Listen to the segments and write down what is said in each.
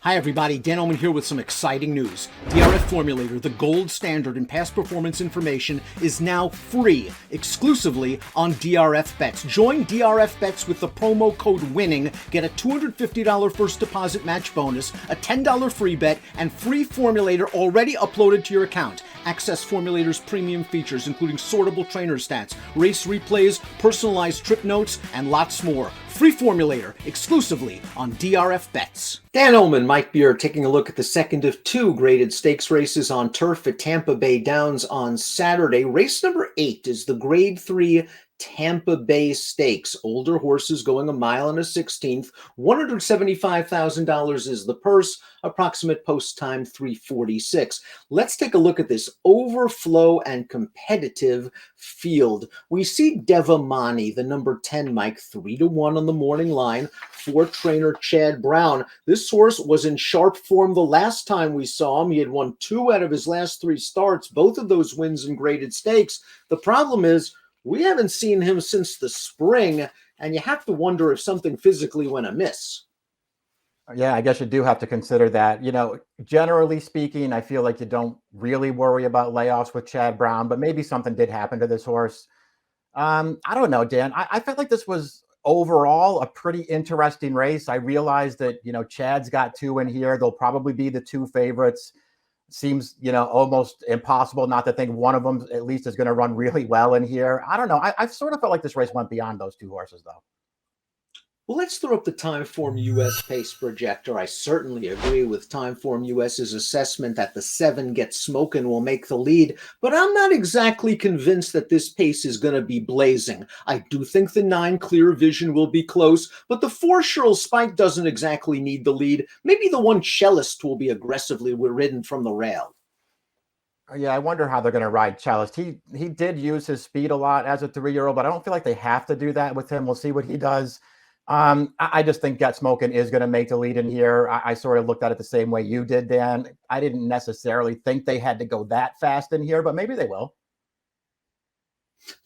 Hi everybody, Dan Illman here with some exciting news. DRF Formulator, the gold standard in past performance information, is now free, exclusively on DRF Bets. Join DRF Bets with the promo code WINNING, get a $250 first deposit match bonus, a $10 free bet, and free Formulator already uploaded to your account. Access Formulator's premium features, including sortable trainer stats, race replays, personalized trip notes, and lots more. Free Formulator, exclusively on DRF Bets. Dan Illman, Mike Beer, taking a look at the second of two graded stakes races on turf at Tampa Bay Downs on Saturday. Race number 8 is the Grade 3 Tampa Bay Stakes. Older horses going 1 1/16. $175,000 is the purse. Approximate post time 3:46. Let's take a look at this overflow and competitive field. We see Devamani, the number 10, Mike, 3-1 on the morning line for trainer Chad Brown. This horse was in sharp form the last time we saw him. He had won 2 out of his last 3 starts, both of those wins in graded stakes. The problem is, we haven't seen him since the spring, and you have to wonder if something physically went amiss. Yeah, I guess you do have to consider that. Generally speaking, I feel like you don't really worry about layoffs with Chad Brown, but maybe something did happen to this horse. I don't know, Dan. I felt like this was overall a pretty interesting race. I realized that, Chad's got 2 in here. They'll probably be the 2 favorites. Seems, almost impossible not to think one of them at least is going to run really well in here. I don't know. I sort of felt like this race went beyond those 2 horses, though. Well, let's throw up the Timeform US pace projector. I certainly agree with Timeform US's assessment that the 7 Get Smokin' will make the lead, but I'm not exactly convinced that this pace is going to be blazing. I do think the 9 Clear Vision will be close, but the 4 Shirl Spike doesn't exactly need the lead. Maybe the 1 Cellist will be aggressively ridden from the rail. Yeah, I wonder how they're going to ride Cellist. He did use his speed a lot as a 3-year-old, but I don't feel like they have to do that with him. We'll see what he does. I just think Get Smokin' is going to make the lead in here. I sort of looked at it the same way you did, Dan. I didn't necessarily think they had to go that fast in here, but maybe they will.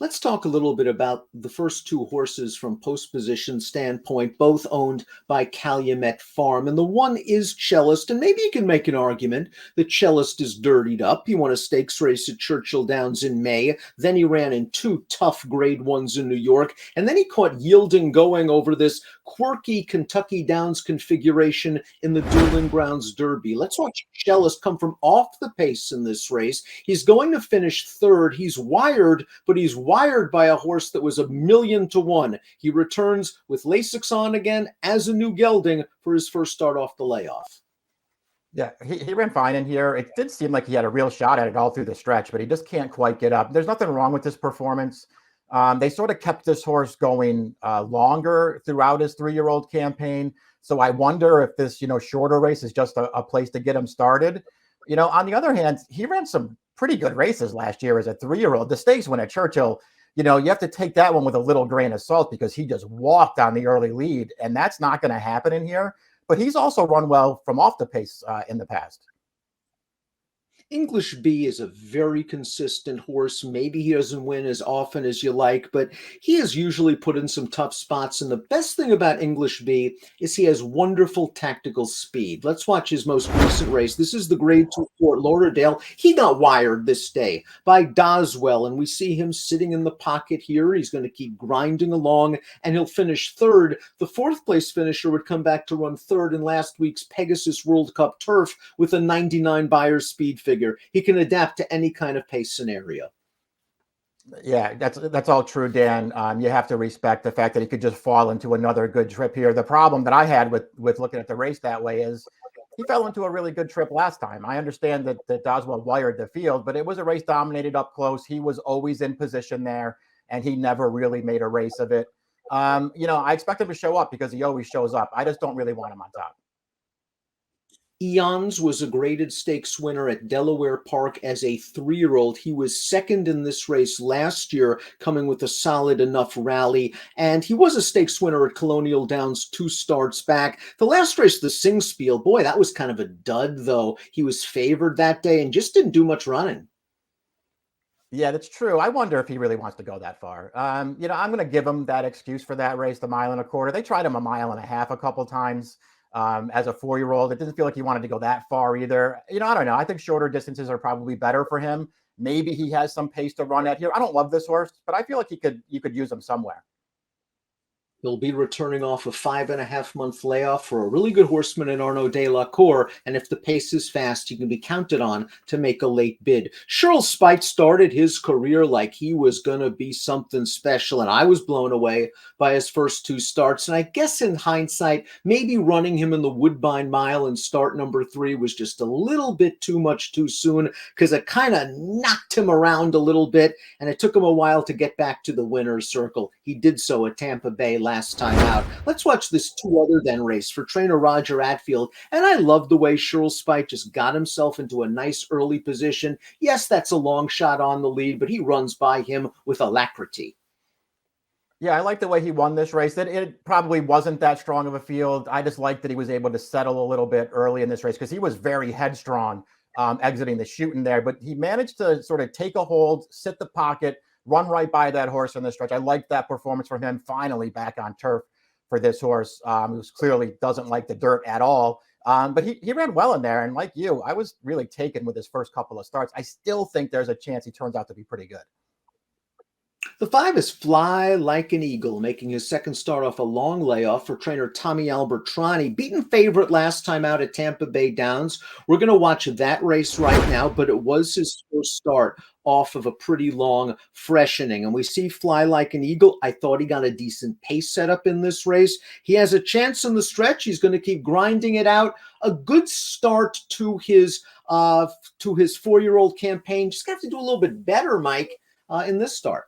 Let's talk a little bit about the first 2 horses from post position standpoint, both owned by Calumet Farm. And the one is Cellist, and maybe you can make an argument that Cellist is dirtied up. He won a stakes race at Churchill Downs in May. Then he ran in 2 tough grade 1s in New York. And then he caught yielding going over this quirky Kentucky Downs configuration in the Dueling Grounds Derby. Let's watch Cellist come from off the pace in this race. He's going to finish 3rd. He's wired, but he's wired by a horse that was 1,000,000-1. He returns with Lasix on again as a new gelding for his first start off the layoff. Yeah, he ran fine in here. It did seem like he had a real shot at it all through the stretch, but he just can't quite get up. There's nothing wrong with this performance. They sort of kept this horse going longer throughout his 3-year-old campaign. So I wonder if this, shorter race is just a place to get him started. On the other hand, he ran some pretty good races last year as a 3-year-old. The stakes win at Churchill, you have to take that one with a little grain of salt because he just walked on the early lead, and that's not going to happen in here. But he's also run well from off the pace in the past. English B is a very consistent horse. Maybe he doesn't win as often as you like, but he is usually put in some tough spots. And the best thing about English B is he has wonderful tactical speed. Let's watch his most recent race. This is the Grade 2 Fort Lauderdale. He got wired this day by Doswell, and we see him sitting in the pocket here. He's going to keep grinding along, and he'll finish 3rd. The 4th place finisher would come back to run 3rd in last week's Pegasus World Cup Turf with a 99 Beyer speed figure. He can adapt to any kind of pace scenario. Yeah, that's all true, Dan. You have to respect the fact that he could just fall into another good trip here. The problem that I had with looking at the race that way is he fell into a really good trip last time. I understand that Doswell wired the field, but it was a race dominated up close. He was always in position there, and he never really made a race of it. I expect him to show up because he always shows up. I just don't really want him on top. Eons was a graded stakes winner at Delaware Park as a 3-year-old. He was 2nd in this race last year, coming with a solid enough rally. And he was a stakes winner at Colonial Downs 2 starts back. The last race, the Singspiel, boy, that was kind of a dud, though. He was favored that day and just didn't do much running. Yeah, that's true. I wonder if he really wants to go that far. I'm going to give him that excuse for that race, the 1.25 miles. They tried him 1.5 miles a couple times. as a 4-year-old. It doesn't feel like he wanted to go that far either. I don't know. I think shorter distances are probably better for him. Maybe he has some pace to run at here. I don't love this horse, but I feel like you could use him somewhere. He'll be returning off a 5.5-month layoff for a really good horseman in Arnaud de la Cour, and if the pace is fast, he can be counted on to make a late bid. Shirl Spite started his career like he was going to be something special, and I was blown away by his first 2 starts, and I guess in hindsight, maybe running him in the Woodbine Mile in start number 3 was just a little bit too much too soon, because it kind of knocked him around a little bit, and it took him a while to get back to the winner's circle. He did so at Tampa Bay last time out. Let's watch this 2 other then race for trainer Roger Atfield. And I love the way Shirl Spite just got himself into a nice early position. Yes, that's a long shot on the lead, but he runs by him with alacrity. Yeah, I like the way he won this race. It probably wasn't that strong of a field. I just like that he was able to settle a little bit early in this race because he was very headstrong exiting the shooting there. But he managed to sort of take a hold, sit the pocket, run right by that horse in the stretch. I like that performance from him, finally back on turf for this horse, who clearly doesn't like the dirt at all. But he ran well in there. And like you, I was really taken with his first couple of starts. I still think there's a chance he turns out to be pretty good. The 5 is Fly Like an Eagle, making his second start off a long layoff for trainer Tommy Albertrani. Beaten favorite last time out at Tampa Bay Downs. We're going to watch that race right now, but it was his first start off of a pretty long freshening. And we see Fly Like an Eagle. I thought he got a decent pace setup in this race. He has a chance in the stretch. He's going to keep grinding it out. A good start to his 4-year-old campaign. Just have to do a little bit better, Mike, in this start.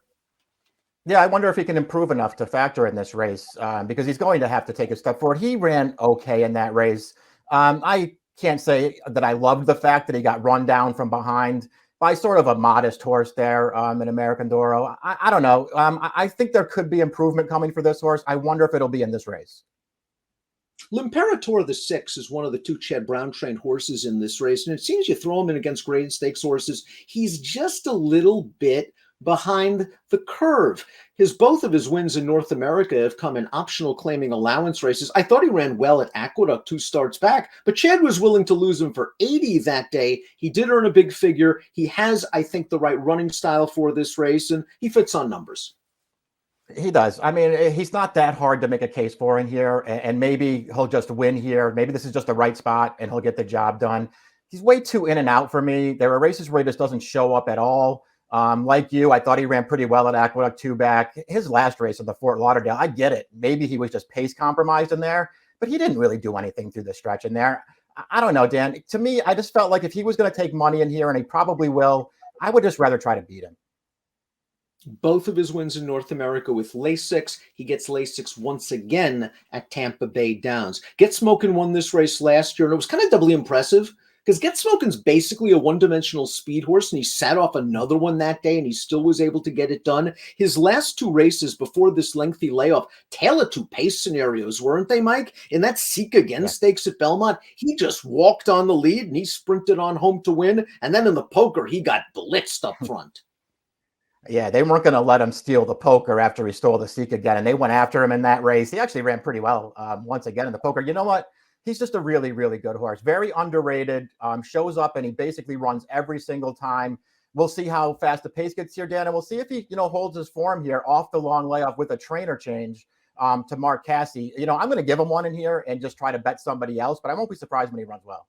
Yeah, I wonder if he can improve enough to factor in this race because he's going to have to take a step forward. He ran okay in that race. I can't say that I loved the fact that he got run down from behind by sort of a modest horse there in American Doro. I don't know. I think there could be improvement coming for this horse. I wonder if it'll be in this race. L'Imperator the 6 is one of the 2 Chad Brown trained horses in this race, and it seems you throw him in against graded stakes horses, he's just a little bit behind the curve. Both of his wins in North America have come in optional claiming allowance races. I thought he ran well at Aqueduct 2 starts back, but Chad was willing to lose him for 80 that day. He did earn a big figure. He has, I think, the right running style for this race, and he fits on numbers. He does. I mean, he's not that hard to make a case for in here, and maybe he'll just win here. Maybe this is just the right spot, and he'll get the job done. He's way too in and out for me. There are races where he just doesn't show up at all. Like you, I thought he ran pretty well at Aqueduct 2 back. His last race at the Fort Lauderdale, I get it. Maybe he was just pace compromised in there, but he didn't really do anything through the stretch in there. I don't know, Dan. To me, I just felt like if he was going to take money in here, and he probably will, I would just rather try to beat him. Both of his wins in North America with Lasix. He gets Lasix once again at Tampa Bay Downs. Get Smokin' won this race last year, and it was kind of doubly impressive because Get Smokin's basically a one-dimensional speed horse, and he sat off another one that day, and he still was able to get it done. His last 2 races before this lengthy layoff, tail to pace scenarios, weren't they, Mike? In that Seek Again stakes at Belmont, he just walked on the lead, and he sprinted on home to win, and then in the poker, he got blitzed up front. Yeah, they weren't going to let him steal the poker after he stole the Seek Again, and they went after him in that race. He actually ran pretty well once again in the poker. You know what? He's just a really, really good horse. Very underrated, shows up, and he basically runs every single time. We'll see how fast the pace gets here, Dan, and we'll see if he, holds his form here off the long layoff with a trainer change to Mark Casse. I'm going to give him one in here and just try to bet somebody else, but I won't be surprised when he runs well.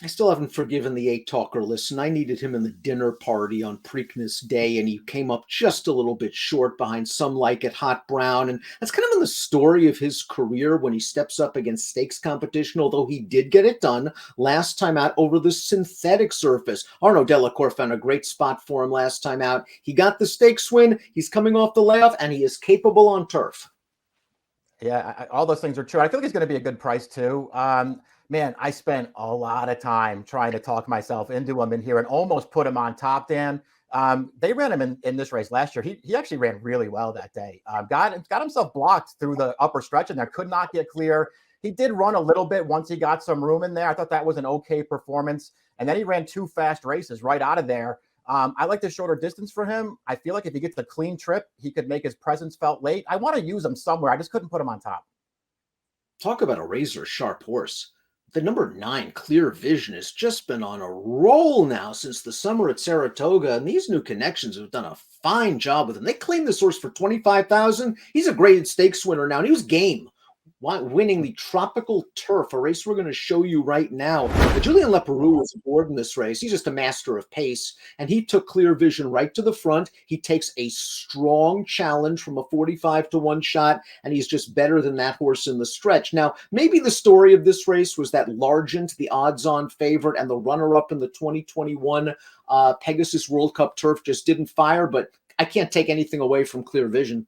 I still haven't forgiven the 8 talker. Listen, I needed him in the dinner party on Preakness Day, and he came up just a little bit short behind Some Like It Hot Brown. And that's kind of been the story of his career when he steps up against stakes competition, although he did get it done last time out over the synthetic surface. Arnaud de la Cour found a great spot for him last time out. He got the stakes win. He's coming off the layoff, and he is capable on turf. Yeah, all those things are true. I feel like he's going to be a good price, too. Man, I spent a lot of time trying to talk myself into him in here and almost put him on top, Dan. They ran him in this race last year. He actually ran really well that day. Got himself blocked through the upper stretch and there, could not get clear. He did run a little bit once he got some room in there. I thought that was an okay performance. And then he ran 2 fast races right out of there. I like the shorter distance for him. I feel like if he gets a clean trip, he could make his presence felt late. I want to use him somewhere. I just couldn't put him on top. Talk about a razor sharp horse. The number 9, Clear Vision, has just been on a roll now since the summer at Saratoga, and these new connections have done a fine job with him. They claimed this horse for 25,000. He's a graded stakes winner now, and he was game. Winning the Tropical Turf, a race we're going to show you right now. Julian Leperoux was aboard in this race. He's just a master of pace, and he took Clear Vision right to the front. He takes a strong challenge from a 45-1 shot, and he's just better than that horse in the stretch. Now, maybe the story of this race was that Largent, the odds-on favorite, and the runner-up in the 2021 Pegasus World Cup Turf just didn't fire, but I can't take anything away from Clear Vision.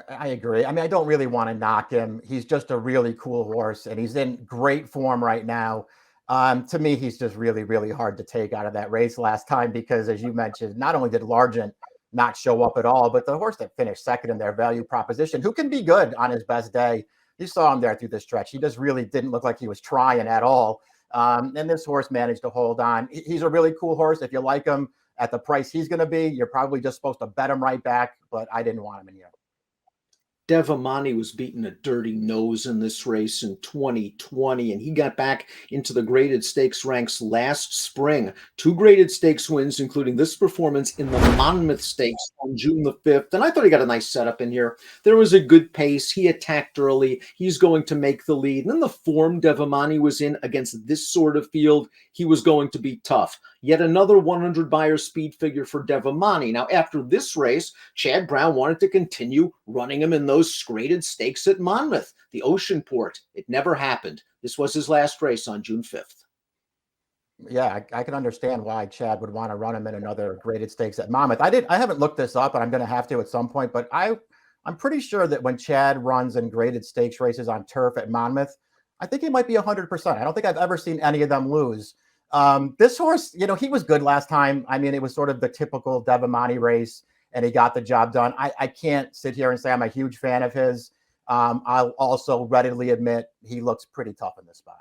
I agree. I mean, I don't really want to knock him. He's just a really cool horse, and he's in great form right now. To me, he's just really, really hard to take out of that race last time because, as you mentioned, not only did Largent not show up at all, but the horse that finished second in their value proposition, who can be good on his best day. You saw him there through the stretch. He just really didn't look like he was trying at all. And this horse managed to hold on. He's a really cool horse. If you like him at the price he's going to be, you're probably just supposed to bet him right back, but I didn't want him in here. Devamani was beaten a dirty nose in this race in 2020, and he got back into the graded stakes ranks last spring. 2 graded stakes wins, including this performance in the Monmouth Stakes on June the 5th. And I thought he got a nice setup in here. There was a good pace. He attacked early. He's going to make the lead. And then the form Devamani was in against this sort of field, he was going to be tough. Yet another 100 buyer speed figure for Devamani. Now, after this race, Chad Brown wanted to continue running him in those graded stakes at Monmouth, the Oceanport. It never happened. This was his last race on June 5th. Yeah, I can understand why Chad would want to run him in another graded stakes at Monmouth. I haven't looked this up, and I'm going to have to at some point, but I'm pretty sure that when Chad runs in graded stakes races on turf at Monmouth, I think he might be 100%. I don't think I've ever seen any of them lose. This horse, he was good last time. I mean, it was sort of the typical Devamani race, and he got the job done. I can't sit here and say I'm a huge fan of his. I'll also readily admit he looks pretty tough in this spot.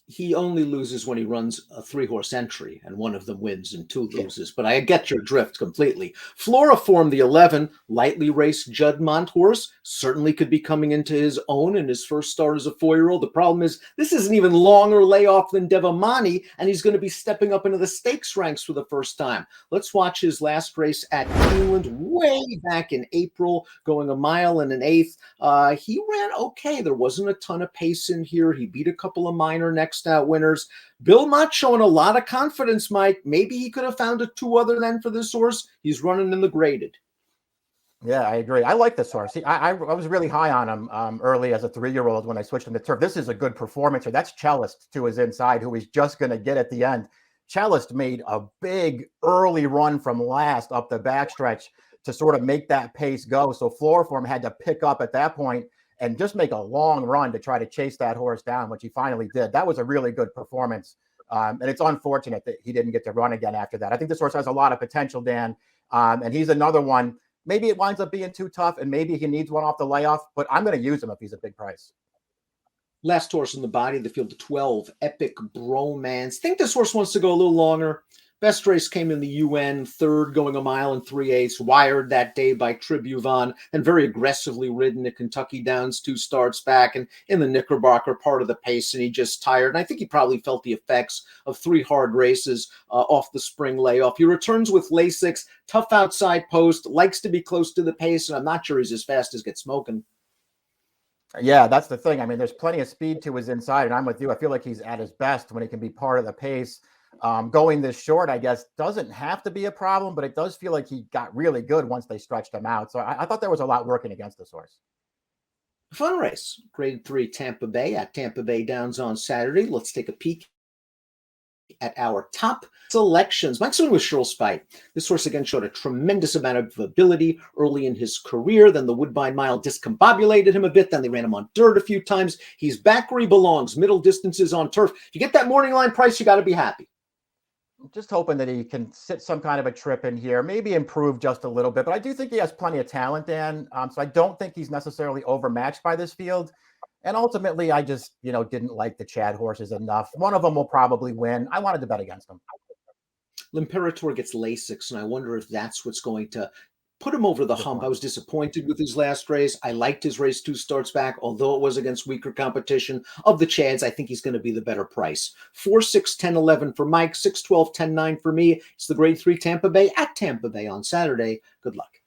He only loses when he runs a 3-horse entry, and one of them wins and 2 loses. But I get your drift completely. Floriform, the 11, lightly raced Juddmonte horse, certainly could be coming into his own in his first start as a 4-year-old. The problem is this is an even longer layoff than Devamani, and he's going to be stepping up into the stakes ranks for the first time. Let's watch his last race at England way back in April, going 1 mile and 1/8. He ran okay. There wasn't a ton of pace in here. He beat a couple of minor next out winners. Bill Mott showing a lot of confidence, Mike. Maybe he could have found a 2 other than for this horse. He's running in the graded. Yeah, I agree. I like this horse. I was really high on him early as a 3-year-old when I switched him to turf. This is a good performance. That's Cellist to his inside, who he's just going to get at the end. Cellist made a big early run from last up the backstretch to sort of make that pace go. So Floriform had to pick up at that point and just make a long run to try to chase that horse down, which he finally did. That was a really good performance. And it's unfortunate that he didn't get to run again after that. I think this horse has a lot of potential, Dan. And he's another one. Maybe it winds up being too tough, and maybe he needs one off the layoff, but I'm going to use him if he's a big price. Last horse in the body of the field, 12, Epic Bromance. Think this horse wants to go a little longer. Best race came in the UN, 3rd, going 1 mile and 3/8, wired that day by Tribhuvan, and very aggressively ridden at Kentucky Downs 2 starts back, and in the Knickerbocker part of the pace, and he just tired. And I think he probably felt the effects of 3 hard races off the spring layoff. He returns with Lasix, tough outside post, likes to be close to the pace, and I'm not sure he's as fast as Get Smoking. Yeah, that's the thing. I mean, there's plenty of speed to his inside, and I'm with you. I feel like he's at his best when he can be part of the pace. Going this short, I guess, doesn't have to be a problem, but it does feel like he got really good once they stretched him out. So I thought there was a lot working against this horse. Fun race. Grade 3 Tampa Bay at Tampa Bay Downs on Saturday. Let's take a peek at our top selections. Mike's going with Shirl Spite. This horse again showed a tremendous amount of ability early in his career. Then the Woodbine Mile discombobulated him a bit. Then they ran him on dirt a few times. He's back where he belongs, middle distances on turf. If you get that morning line price, you got to be happy. Just hoping that he can sit some kind of a trip in here, maybe improve just a little bit. But I do think he has plenty of talent, Dan. So I don't think he's necessarily overmatched by this field. And ultimately, I just, didn't like the Chad horses enough. One of them will probably win. I wanted to bet against him. L'Imperator gets Lasix, and I wonder if that's what's going to put him over the Good hump. point. I was disappointed with his last race. I liked his race 2 starts back, although it was against weaker competition. Of the Chads, I think he's going to be the better price. 4, 6, 10, 11 for Mike, 6, 12, 10, 9 for me. It's the grade 3 Tampa Bay at Tampa Bay on Saturday. Good luck.